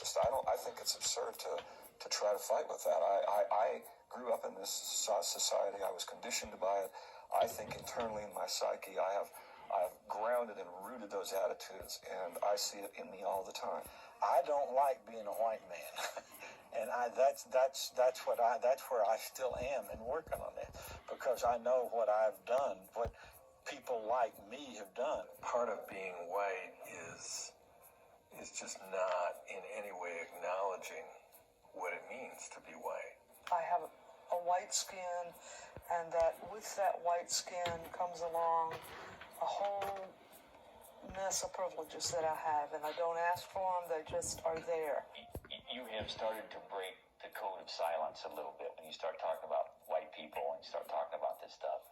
racist. I think it's absurd to try to fight with that. I grew up in this society. I was conditioned by it. I think internally in my psyche, I have grounded and rooted those attitudes, and I see it in me all the time. I don't like being a white man, and that's where I still am and working on that, because I know what I've done, what people like me have done. Part of being white is just not in any way acknowledging what it means to be white. I have a white skin, and that with that white skin comes along a whole mess of privileges that I have, and I don't ask for them, they just are there. You have started to break the code of silence a little bit when you start talking about white people and you start talking about this stuff.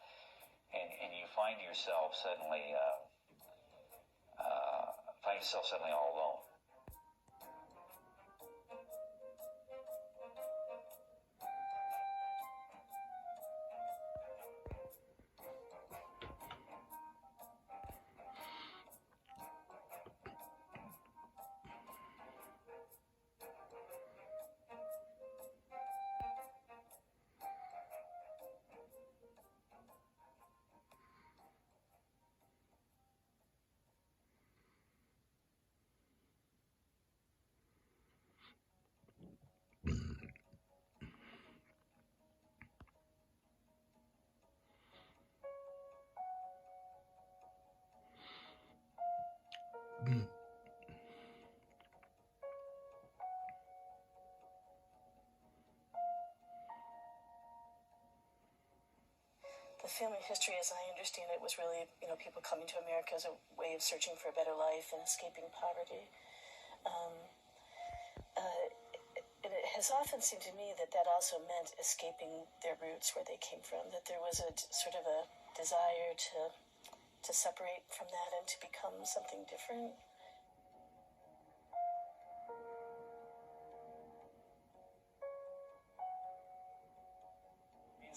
And you find yourself suddenly all alone. The family history, as I understand it, was really, people coming to America as a way of searching for a better life and escaping poverty. And it has often seemed to me that also meant escaping their roots, where they came from, that there was a sort of a desire to separate from that and to become something different.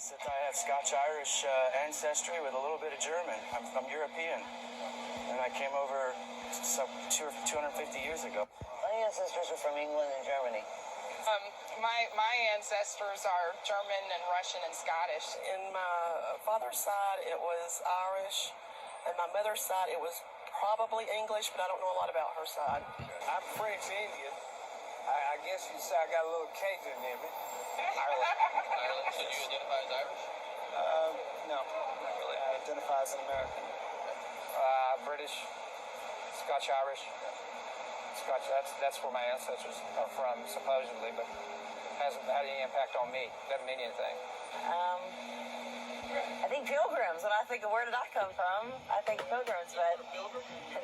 That I have Scotch-Irish ancestry with a little bit of German. I'm European, and I came over 250 years ago. My ancestors are from England and Germany. My ancestors are German and Russian and Scottish. In my father's side, it was Irish, and my mother's side, it was probably English, but I don't know a lot about her side. I'm French Indian. I guess you'd say I got a little Cajun in me. Ireland, so do you identify as Irish? No, not really. I identify as an American. British, Scotch-Irish. Scotch, that's where my ancestors are from, supposedly, but hasn't had any impact on me. Doesn't mean anything. I think pilgrims. When I think of where did I come from, I think pilgrims, but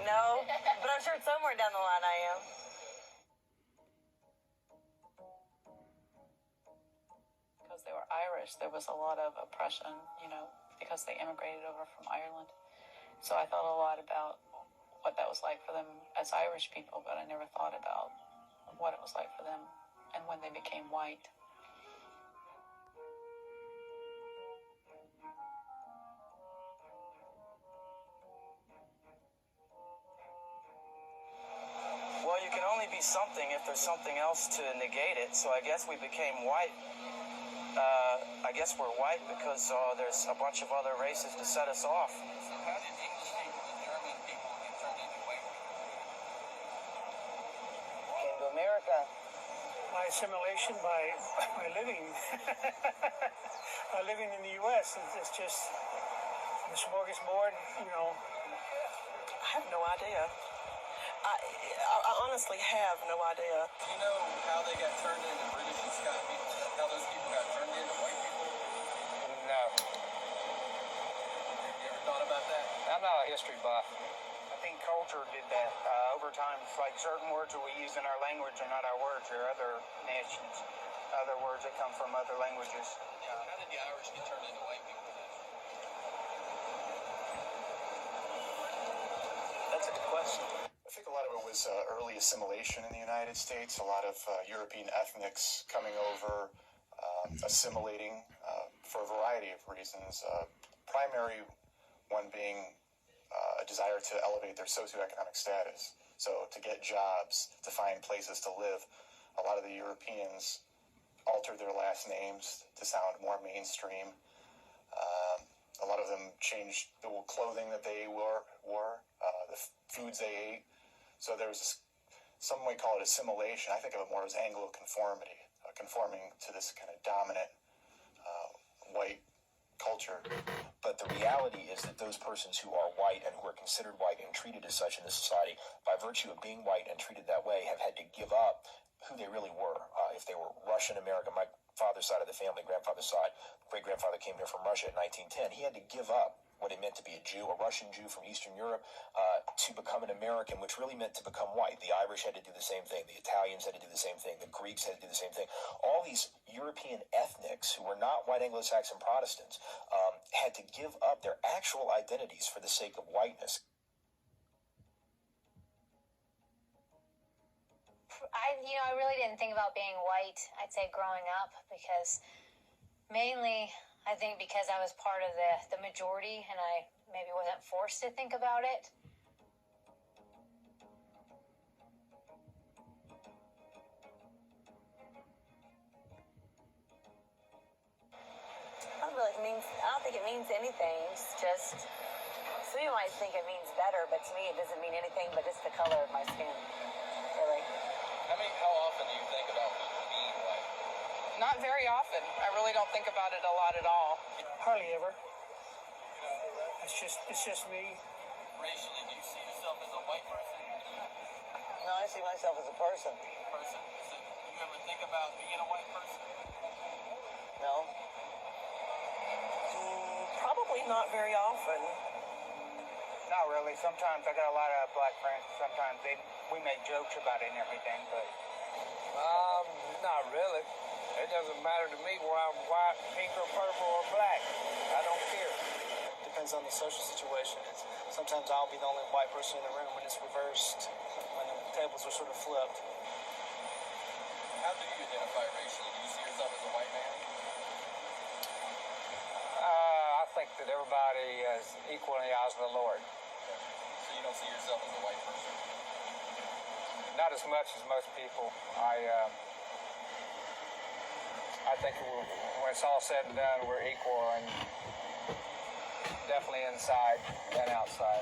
no. But I'm sure somewhere down the line I am. Because they were Irish, there was a lot of oppression, because they immigrated over from Ireland. So I thought a lot about what that was like for them as Irish people, but I never thought about what it was like for them and when they became white. Well, you can only be something if there's something else to negate it, so I guess we became white. I guess we're white because there's a bunch of other races to set us off. So how did English people and German people get turned into white people? Came to America. My assimilation by living. Living in the U.S. It's just the smorgasbord, I have no idea. I honestly have no idea. Do you know how they got turned into British and Scottish people? How those people got turned into white people? No. Have you ever thought about that? I'm not a history buff. I think culture did that. Over time, it's like certain words that we use in our language are not our words. They're other nations, other words that come from other languages. Yeah, how did the Irish get turned into white people then? That's a good question. I think a lot of it was early assimilation in the United States, a lot of European ethnics coming over, assimilating for a variety of reasons. Primary one being a desire to elevate their socioeconomic status. So to get jobs, to find places to live, a lot of the Europeans altered their last names to sound more mainstream. A lot of them changed the clothing that they wore, the foods they ate. So there's some might call it assimilation. I think of it more as Anglo-conformity, conforming to this kind of dominant white culture. But the reality is that those persons who are white and who are considered white and treated as such in this society, by virtue of being white and treated that way, have had to give up who they really were. If they were Russian American, my father's side of the family, grandfather's side, great-grandfather came here from Russia in 1910. He had to give up what it meant to be a Jew, a Russian Jew from Eastern Europe, to become an American, which really meant to become white. The Irish had to do the same thing. The Italians had to do the same thing. The Greeks had to do the same thing. All these European ethnics who were not white Anglo-Saxon Protestants had to give up their actual identities for the sake of whiteness. I really didn't think about being white, I'd say, growing up, because mainly, I think because I was part of the majority and I maybe wasn't forced to think about it. I don't think it means anything. It's just, some people might think it means better, but to me it doesn't mean anything but just the color of my skin, really. How often do you think about people being white? Not very often. I really don't think about it a lot at all. Hardly ever. It's just me. Racially, do you see yourself as a white person? No, I see myself as a person. Do you ever think about being a white person? No. Probably not very often. Not really. Sometimes I got a lot of black friends. Sometimes we make jokes about it and everything, but not really. It doesn't matter to me whether I'm white, pink, or purple, or black. I don't care. Depends on the social situation. Sometimes I'll be the only white person in the room when it's reversed, when the tables are sort of flipped. How do you identify racially? Do you see yourself as a white man? I think that everybody is equal in the eyes of the Lord. So you don't see yourself as a white person? Not as much as most people. I think when it's all said and done, we're equal, and definitely inside and outside.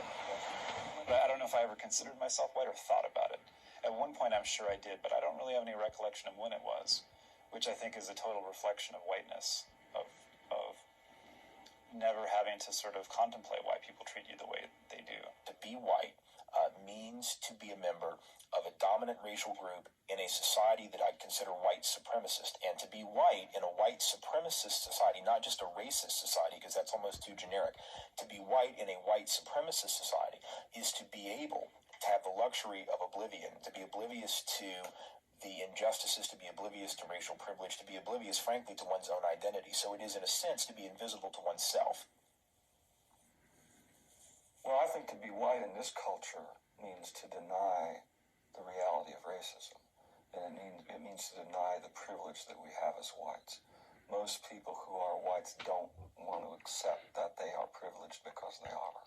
But I don't know if I ever considered myself white or thought about it. At one point, I'm sure I did, but I don't really have any recollection of when it was, which I think is a total reflection of whiteness, of never having to sort of contemplate why people treat you the way they do. To be white means to be a member of a dominant racial group in a society that I'd consider white supremacist. And to be white in a white supremacist society, not just a racist society, because that's almost too generic. To be white in a white supremacist society is to be able to have the luxury of oblivion, to be oblivious to the injustices, to be oblivious to racial privilege, to be oblivious, frankly, to one's own identity. So it is, in a sense, to be invisible to oneself. Well, I think to be white in this culture means to deny the reality of racism. And it means to deny the privilege that we have as whites. Most people who are whites don't want to accept that they are privileged because they are.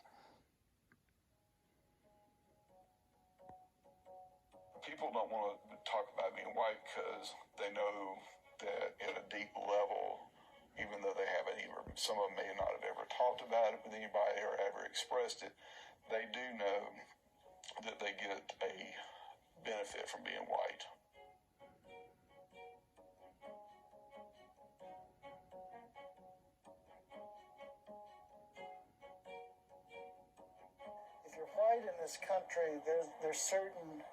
People don't want to talk about being white because they know that at a deep level, even though they haven't some of them may not have ever talked about it with anybody or ever expressed it, they do know that they get a benefit from being white. If you're white in this country, there's certain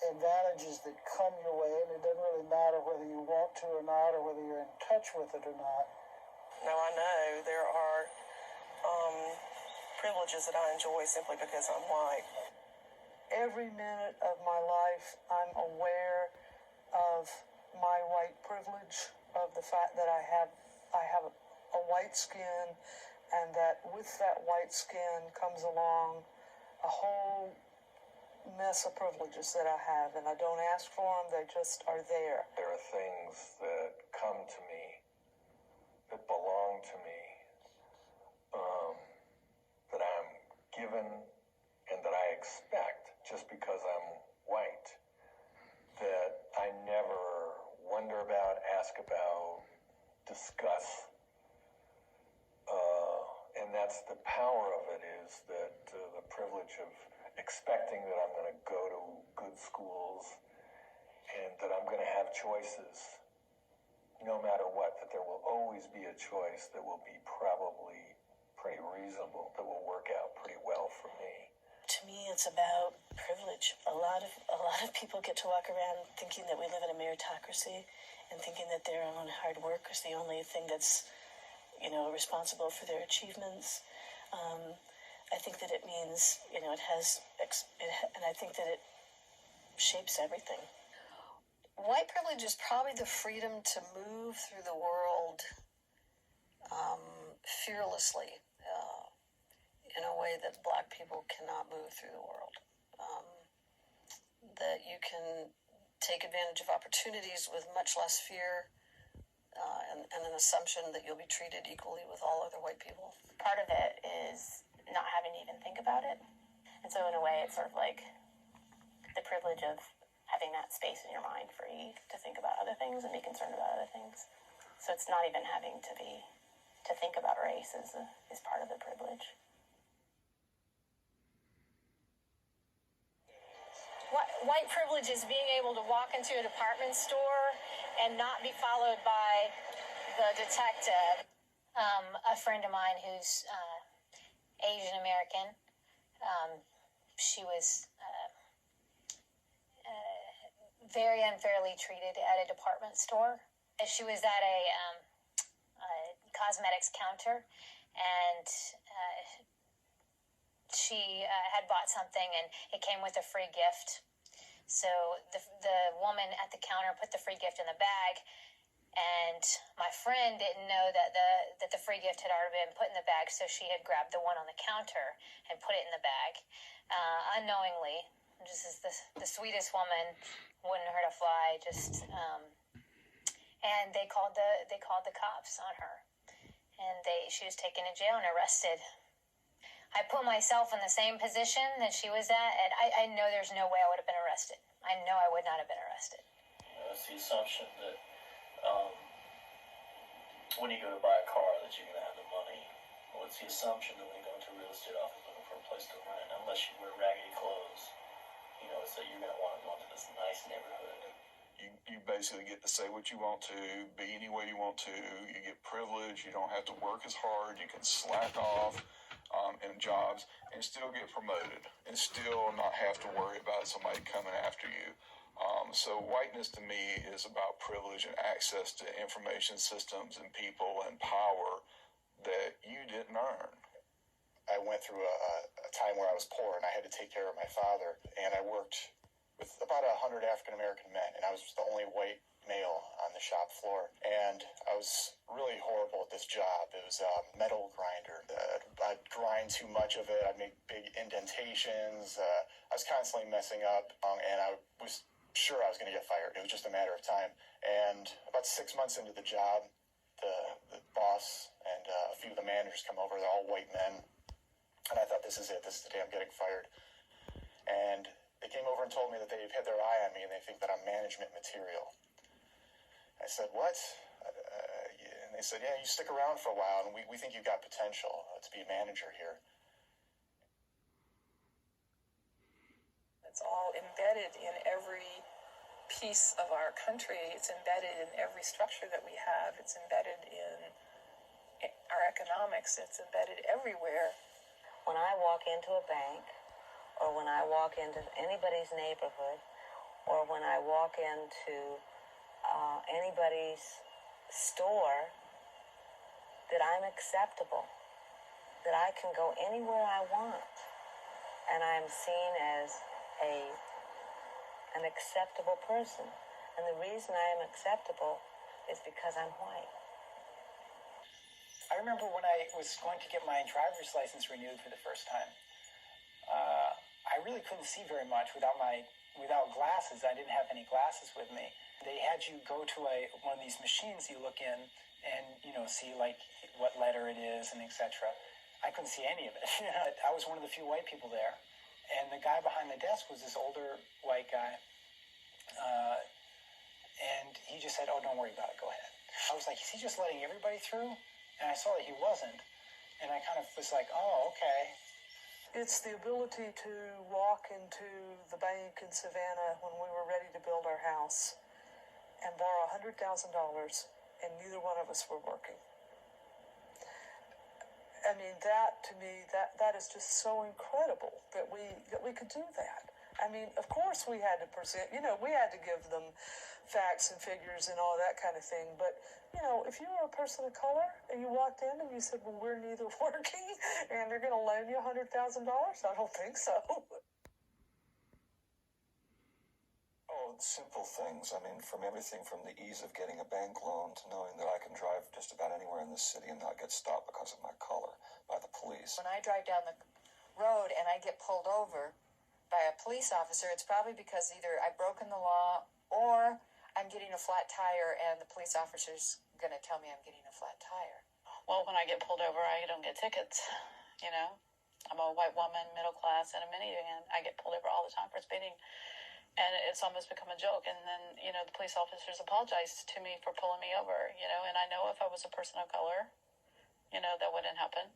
advantages that come your way, and it doesn't really matter whether you want to or not, or whether you're in touch with it or not. Now I know there are privileges that I enjoy simply because I'm white. Every minute of my life, I'm aware of my white privilege, of the fact that I have a white skin, and that with that white skin comes along a whole mess of privileges that I have, and I don't ask for them, they just are there. There are things that come to me, that belong to me, that I'm given just because I'm white, that I never wonder about, ask about, discuss. And that's the power of it, is that the privilege of expecting that I'm going to go to good schools and that I'm going to have choices no matter what, that there will always be a choice that will be probably pretty reasonable, that will work out pretty well for me. To me, it's about privilege. A lot of people get to walk around thinking that we live in a meritocracy and thinking that their own hard work is the only thing that's, responsible for their achievements. I think that it means, it has, and I think that it shapes everything. White privilege is probably the freedom to move through the world fearlessly in a way that black people cannot move through the world. That you can take advantage of opportunities with much less fear and an assumption that you'll be treated equally with all other white people. Part of it is not having to even think about it. And so in a way, it's sort of like the privilege of having that space in your mind free to think about other things and be concerned about other things. So it's not even having to think about race is part of the privilege. White privilege is being able to walk into a department store and not be followed by the detective. A friend of mine who's Asian American, she was very unfairly treated at a department store. She was at a cosmetics counter, and she had bought something, and it came with a free gift. So the woman at the counter put the free gift in the bag, and my friend didn't know that the free gift had already been put in the bag, so she had grabbed the one on the counter and put it in the bag unknowingly. Just as the sweetest woman, wouldn't hurt a fly. And they called the cops on her, and she was taken to jail and arrested. I put myself in the same position that she was at, and I know there's no way I would have been arrested. I know I would not have been arrested. It's the assumption that when you go to buy a car that you're going to have the money. Well, it's the assumption that when you go into a real estate office looking for a place to rent, unless you wear raggedy clothes, it's that you're going to want to go into this nice neighborhood. You basically get to say what you want to, be any way you want to. You get privilege. You don't have to work as hard. You can slack off in jobs and still get promoted and still not have to worry about somebody coming after you. So whiteness to me is about privilege and access to information systems and people and power that you didn't earn. I went through a time where I was poor and I had to take care of my father, and I worked with about 100 African American men, and I was the only white male on the shop floor, and I was really horrible at this job. It was a metal grinder. I'd grind too much of it. I'd make big indentations. I was constantly messing up, and I was sure I was going to get fired. It was just a matter of time. And about 6 months into the job, the boss and a few of the managers come over. They're all white men, and I thought, this is it. This is the day I'm getting fired. And they came over and told me that they've had their eye on me and they think that I'm management material. I said, what? And they said, yeah, you stick around for a while and we think you've got potential to be a manager here. It's all embedded in every piece of our country. It's embedded in every structure that we have. It's embedded in our economics. It's embedded everywhere. When I walk into a bank, or when I walk into anybody's neighborhood, or when I walk into anybody's store, that I'm acceptable, that I can go anywhere I want, and I'm seen as an acceptable person. And the reason I am acceptable is because I'm white. I remember when I was going to get my driver's license renewed for the first time. I really couldn't see very much without glasses. I didn't have any glasses with me. They had you go to one of these machines you look in and, see like what letter it is and etc. I couldn't see any of it. I was one of the few white people there. And the guy behind the desk was this older white guy. And he just said, "Oh, don't worry about it. Go ahead." I was like, "Is he just letting everybody through?" And I saw that he wasn't. And I kind of was like, "Oh, okay." It's the ability to walk into the bank in Savannah when we were ready to build our house and borrow $100,000, and neither one of us were working. I mean, that to me, that is just so incredible that we could do that. I mean, of course we had to present, we had to give them facts and figures and all that kind of thing. But, if you were a person of color and you walked in and you said, well, we're neither working and they're going to loan you $100,000, I don't think so. Oh, simple things. I mean, from everything from the ease of getting a bank loan to knowing that I can drive just about anywhere in this city and not get stopped because of my color by the police. When I drive down the road and I get pulled over by a police officer, it's probably because either I've broken the law or I'm getting a flat tire and the police officer's going to tell me I'm getting a flat tire. Well, when I get pulled over, I don't get tickets, I'm a white woman, middle class, in a minivan. I get pulled over all the time for speeding. And it's almost become a joke. And then, the police officers apologize to me for pulling me over, and I know if I was a person of color, that wouldn't happen,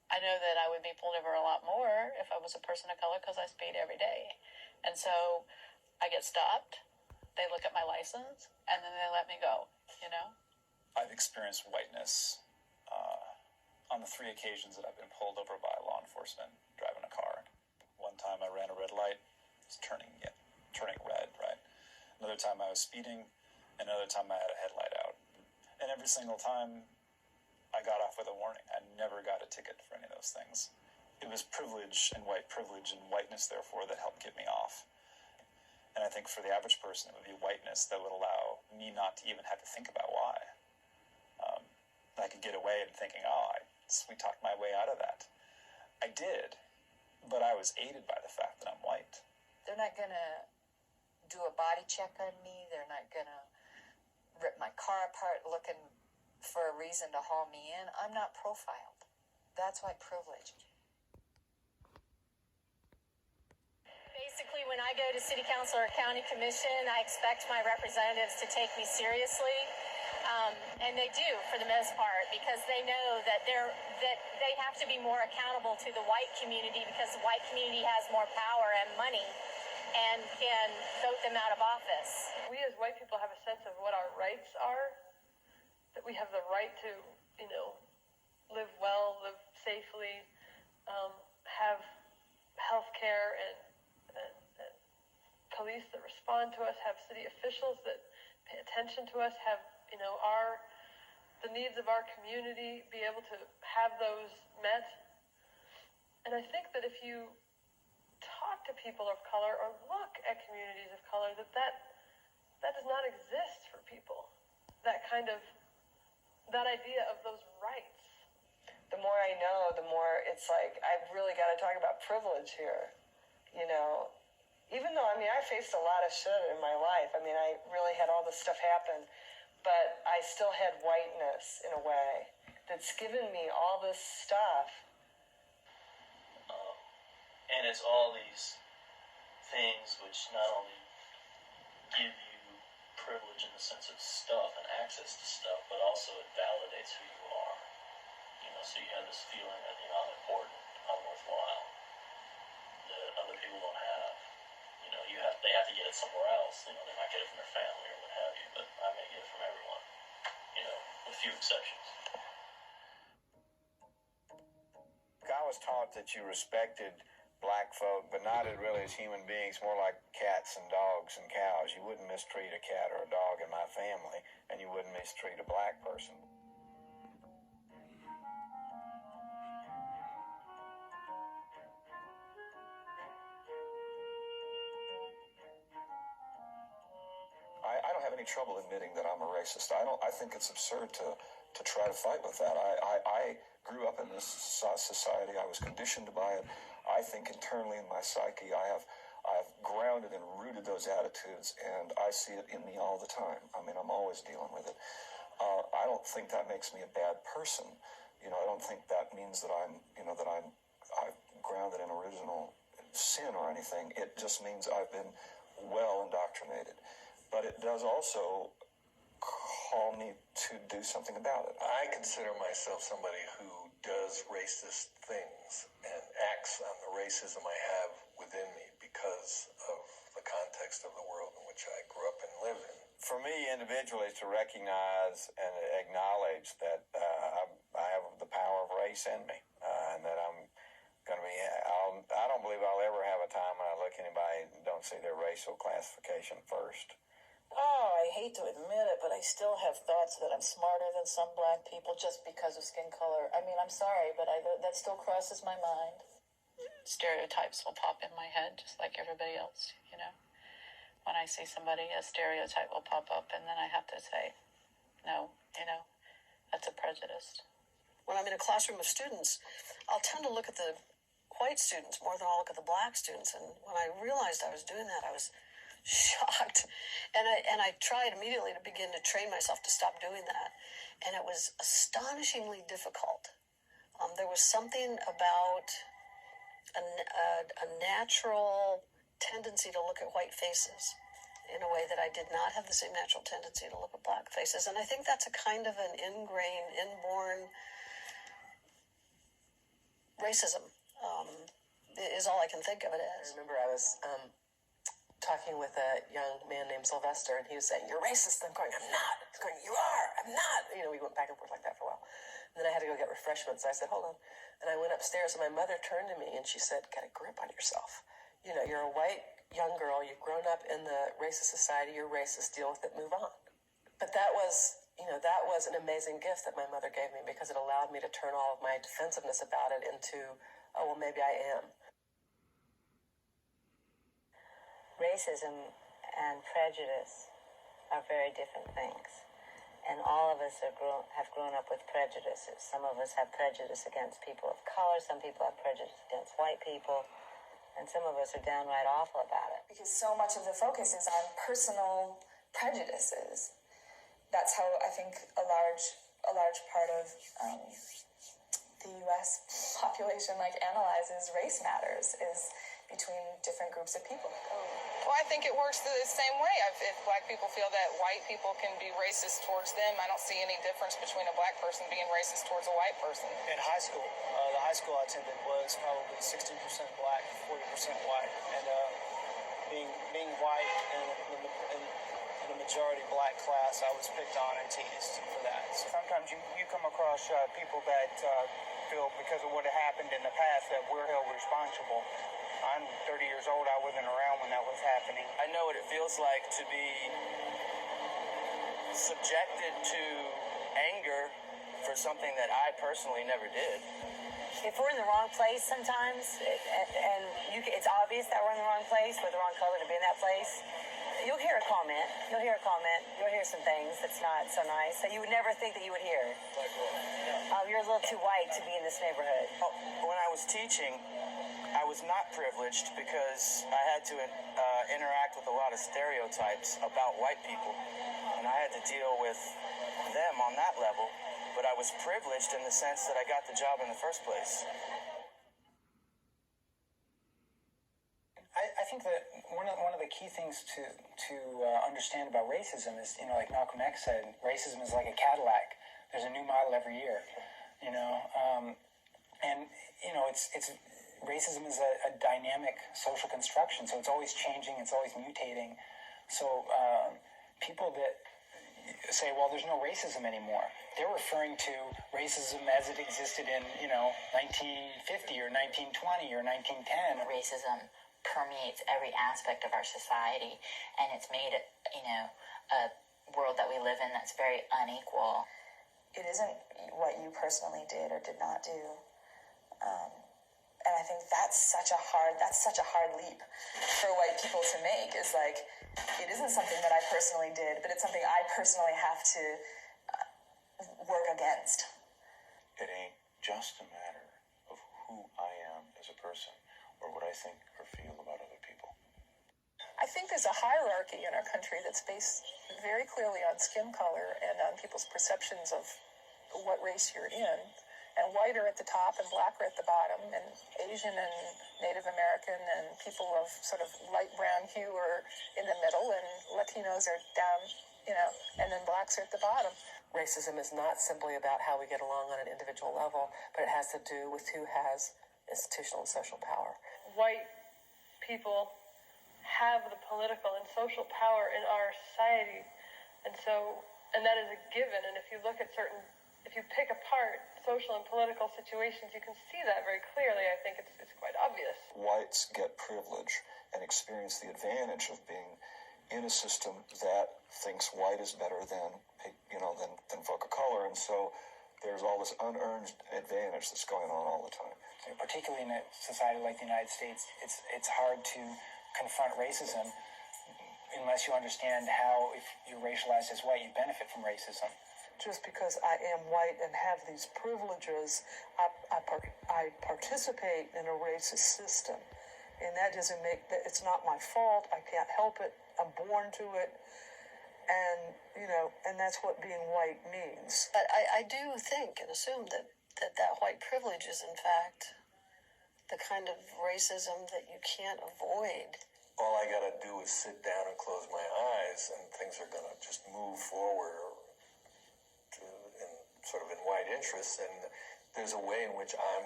I know that I would be pulled over a lot more if I was a person of color because I speed every day. And so I get stopped, they look at my license, and then they let me go, I've experienced whiteness on the 3 occasions that I've been pulled over by law enforcement driving a car. One time I ran a red light. It's turning red, right? Another time I was speeding, another time I had a headlight out. And every single time I got off with a warning. I never got a ticket for any of those things. It was privilege and whiteness, therefore, that helped get me off. And I think for the average person, it would be whiteness that would allow me not to even have to think about why. I could get away in thinking, I sweet-talked my way out of that. I did, but I was aided by the fact that I'm white. They're not going to do a body check on me. They're not going to rip my car apart looking for a reason to haul me in. I'm not profiled. That's white privilege. Basically, when I go to city council or county commission, I expect my representatives to take me seriously. And they do, for the most part, because they know that they have to be more accountable to the white community because the white community has more power and money and can vote them out of office. We as white people have a sense of what our rights are, that we have the right to, live well, live safely, have health care and police that respond to us, have city officials that pay attention to us, have, the needs of our community, be able to have those met. And I think that if you talk to people of color or look at communities of color, that does not exist for people. That idea of those rights. The more I know, the more it's like, I've really got to talk about privilege here, Even though, I faced a lot of shit in my life. I really had all this stuff happen, but I still had whiteness in a way that's given me all this stuff. And it's all these things which not only give you privilege in the sense of stuff and access to stuff, but also it validates who you are. So you have this feeling that, I'm important, I'm worthwhile, that other people don't have. They have to get it somewhere else. They might get it from their family or what have you, but I'm going to get it from everyone, with few exceptions. I was taught that you respected black folk, but not really as human beings, more like cats and dogs and cows. You wouldn't mistreat a cat or a dog in my family, and you wouldn't mistreat a black person. I don't have any trouble admitting that I'm a racist. I think it's absurd to try to fight with that. I grew up in this society. I was conditioned by it. I think internally in my psyche, I've grounded and rooted those attitudes, and I see it in me all the time. I'm always dealing with it. I don't think that makes me a bad person. I don't think that means that I've grounded in original sin or anything. It just means I've been well indoctrinated. But it does also call me to do something about it. I consider myself somebody who does racist things and acts on the racism I have within me because of the context of the world in which I grew up and live in. For me, individually, to recognize and acknowledge that I have the power of race in me, and that I'm going to be. I don't believe I'll ever have a time when I look at anybody and don't see their racial classification first. Oh, I hate to admit it, but I still have thoughts that I'm smarter than some black people just because of skin color. I mean, I'm sorry, but that still crosses my mind. Stereotypes will pop in my head just like everybody else, you know. When I see somebody, a stereotype will pop up, and then I have to say, no, you know, that's a prejudice. When I'm in a classroom of students, I'll tend to look at the white students more than I'll look at the black students. And when I realized I was doing that, I was shocked. And I tried immediately to begin to train myself to stop doing that. And it was astonishingly difficult. There was something about a natural tendency to look at white faces in a way that I did not have the same natural tendency to look at black faces. And I think that's a kind of an ingrained, inborn racism, is all I can think of it as. I remember I was talking with a young man named Sylvester, and he was saying, "You're racist." And I'm going, "I'm not." He's going, "You are." "I'm not." You know, we went back and forth like that for a while. And then I had to go get refreshments. I said, "Hold on." And I went upstairs, and my mother turned to me, and she said, "Get a grip on yourself. You know, you're a white young girl. You've grown up in the racist society. You're racist. Deal with it. Move on." But that was, you know, that was an amazing gift that my mother gave me, because it allowed me to turn all of my defensiveness about it into, oh, well, maybe I am. Racism and prejudice are very different things. And all of us have grown up with prejudices. Some of us have prejudice against people of color. Some people have prejudice against white people. And some of us are downright awful about it. Because so much of the focus is on personal prejudices. That's how I think a large part of the U.S. population analyzes race matters, is between different groups of people. Well, I think it works the same way. If black people feel that white people can be racist towards them, I don't see any difference between a black person being racist towards a white person. In high school, the high school I attended was probably 60% black, 40% white, and being white in the majority black class, I was picked on and teased for that. So sometimes you come across people that feel because of what happened in the past that we're held responsible. I'm 30 years old. I wasn't around when that was happening. I know what it feels like to be subjected to anger for something that I personally never did. If we're in the wrong place sometimes, it's obvious that we're in the wrong place, we're the wrong color to be in that place, you'll hear a comment. You'll hear some things that's not so nice that you would never think that you would hear. You're a little too white to be in this neighborhood. When I was teaching, I was not privileged because I had to interact with a lot of stereotypes about white people, and I had to deal with them on that level, but I was privileged in the sense that I got the job in the first place. I think that one of the key things to understand about racism is, like Malcolm X said, racism is like a Cadillac. There's a new model every year, it's racism is a dynamic social construction, so it's always changing, it's always mutating. So people that say, well, there's no racism anymore, they're referring to racism as it existed in, 1950 or 1920 or 1910. Racism permeates every aspect of our society, and it's made, a world that we live in that's very unequal. It isn't what you personally did or did not do. And I think that's such a hard leap for white people to make, is it isn't something that I personally did, but it's something I personally have to work against. It ain't just a matter of who I am as a person or what I think or feel about other people. I think there's a hierarchy in our country that's based very clearly on skin color and on people's perceptions of what race you're in. and white are at the top and black are at the bottom, and Asian and Native American and people of sort of light brown hue are in the middle, and Latinos are down, and then blacks are at the bottom. Racism is not simply about how we get along on an individual level, but it has to do with who has institutional and social power. White people have the political and social power in our society, and that is a given. And if you pick apart social and political situations, you can see that very clearly. I think it's quite obvious. Whites get privilege and experience the advantage of being in a system that thinks white is better than folk of color, and so there's all this unearned advantage that's going on all the time. Particularly in a society like the United States, it's hard to confront racism unless you understand how, if you're racialized as white, you benefit from racism. Just because I am white and have these privileges, I participate in a racist system. And that doesn't it's not my fault. I can't help it. I'm born to it. And, and that's what being white means. But I do think and assume that white privilege is, in fact, the kind of racism that you can't avoid. All I gotta do is sit down and close my eyes, and things are gonna just move forward in white interests, and there's a way in which I'm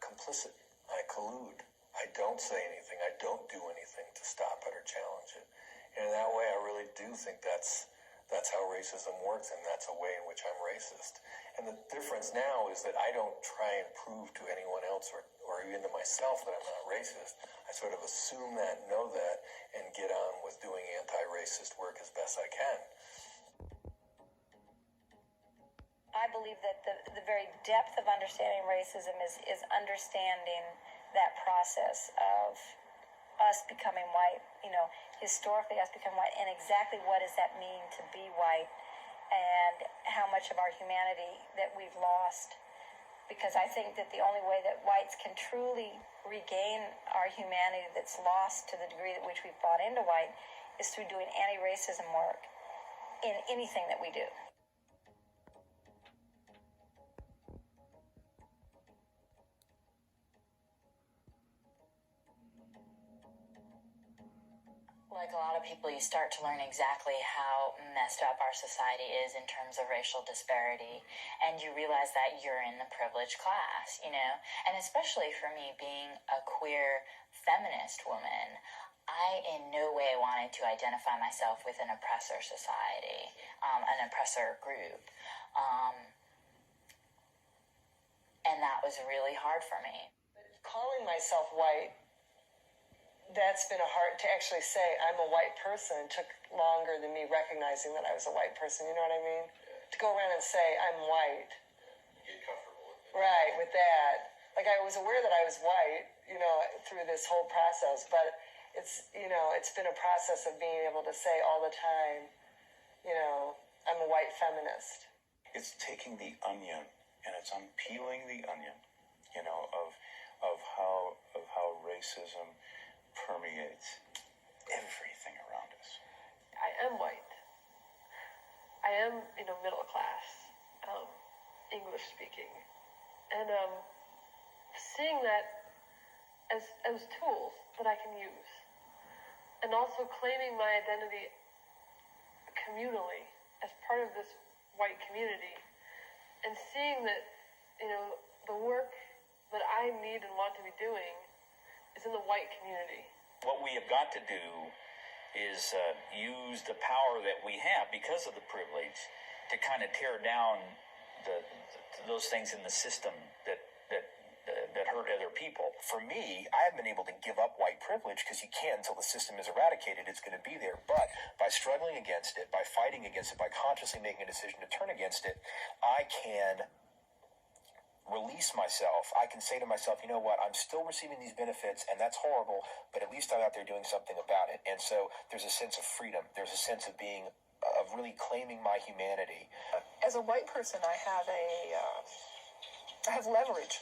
complicit. I collude. I don't say anything. I don't do anything to stop it or challenge it. And in that way, I really do think that's how racism works, and that's a way in which I'm racist. And the difference now is that I don't try and prove to anyone else or even to myself that I'm not racist. I sort of assume that, know that, and get on with doing anti-racist work as best I can. I believe that the very depth of understanding racism is understanding that process of us becoming white, historically us becoming white, and exactly what does that mean to be white, and how much of our humanity that we've lost. Because I think that the only way that whites can truly regain our humanity that's lost to the degree at which we've bought into white is through doing anti-racism work in anything that we do. Like a lot of people, you start to learn exactly how messed up our society is in terms of racial disparity, and you realize that you're in the privileged class, and especially for me being a queer feminist woman, I in no way wanted to identify myself with an oppressor society, an oppressor group, and that was really hard for me. Calling myself white, that's been to actually say I'm a white person took longer than me recognizing that I was a white person, you know what I mean? To go around and say I'm white. Get comfortable with it. Right, with that. Like, I was aware that I was white, through this whole process, but it's been a process of being able to say all the time, I'm a white feminist. It's taking the onion and it's unpeeling the onion, of how racism permeates everything around us. I am white. I am, middle class, English speaking, and seeing that as tools that I can use, and also claiming my identity communally as part of this white community, and seeing that, the work that I need and want to be doing is in the white community. What we have got to do is use the power that we have because of the privilege to kind of tear down those things in the system that hurt other people. For me, I haven't been able to give up white privilege because you can't until the system is eradicated. It's going to be there. But by struggling against it, by fighting against it, by consciously making a decision to turn against it, I can release myself. I can say to myself, you know what, I'm still receiving these benefits, and that's horrible, but at least I'm out there doing something about it. And so there's a sense of freedom. There's a sense of really claiming my humanity. As a white person, I have leverage.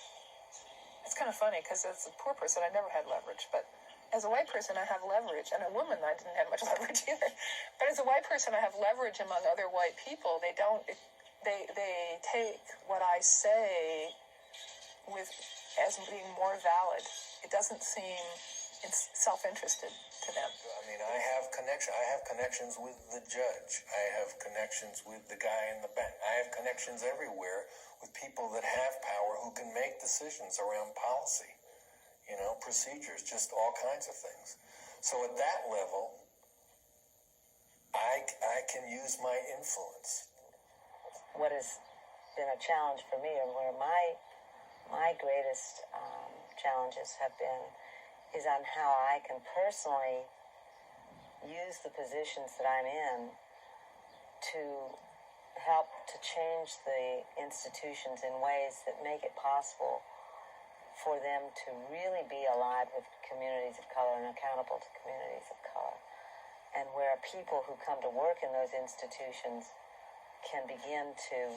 It's kind of funny because as a poor person, I never had leverage, but as a white person, I have leverage, and a woman, I didn't have much leverage either. But as a white person, I have leverage among other white people. They take what I say with as being more valid. It doesn't seem self-interested to them. I mean, I have connections with the judge. I have connections with the guy in the bank. I have connections everywhere with people that have power who can make decisions around policy, procedures, just all kinds of things. So at that level, I can use my influence. What has been a challenge for me, and where my greatest challenges have been, is on how I can personally use the positions that I'm in to help to change the institutions in ways that make it possible for them to really be alive with communities of color and accountable to communities of color, and where people who come to work in those institutions can begin to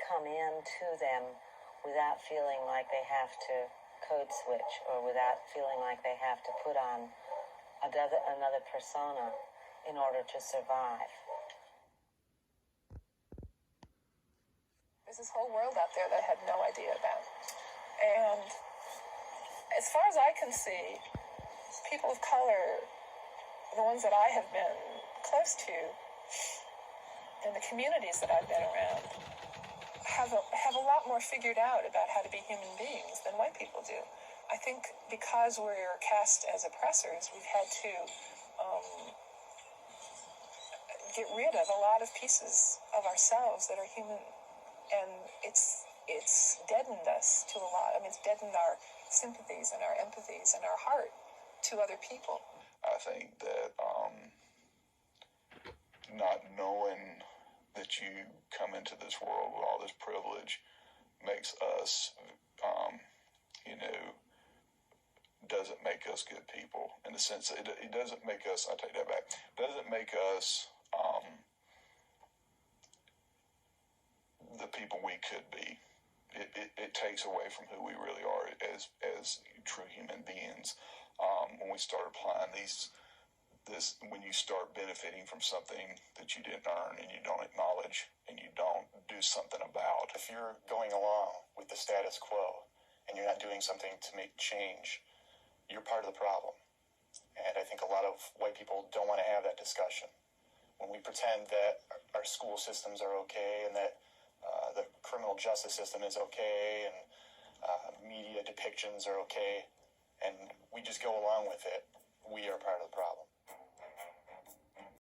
come into them without feeling like they have to code switch, or without feeling like they have to put on another persona in order to survive. There's this whole world out there that I had no idea about. And as far as I can see, people of color, the ones that I have been close to, and the communities that I've been around, have a lot more figured out about how to be human beings than white people do. I think because we're cast as oppressors, we've had to get rid of a lot of pieces of ourselves that are human, and it's deadened us to a lot. I mean, it's deadened our sympathies and our empathies and our heart to other people. I think that not knowing that you come into this world with all this privilege makes us, doesn't make us good people, in the sense that it doesn't make us, I take that back, doesn't make us the people we could be. It takes away from who we really are as true human beings. When we start applying when you start benefiting from something that you didn't earn and you don't acknowledge and you don't do something about. If you're going along with the status quo and you're not doing something to make change, you're part of the problem. And I think a lot of white people don't want to have that discussion. When we pretend that our school systems are okay and that the criminal justice system is okay and media depictions are okay, and we just go along with it, we are part of the problem.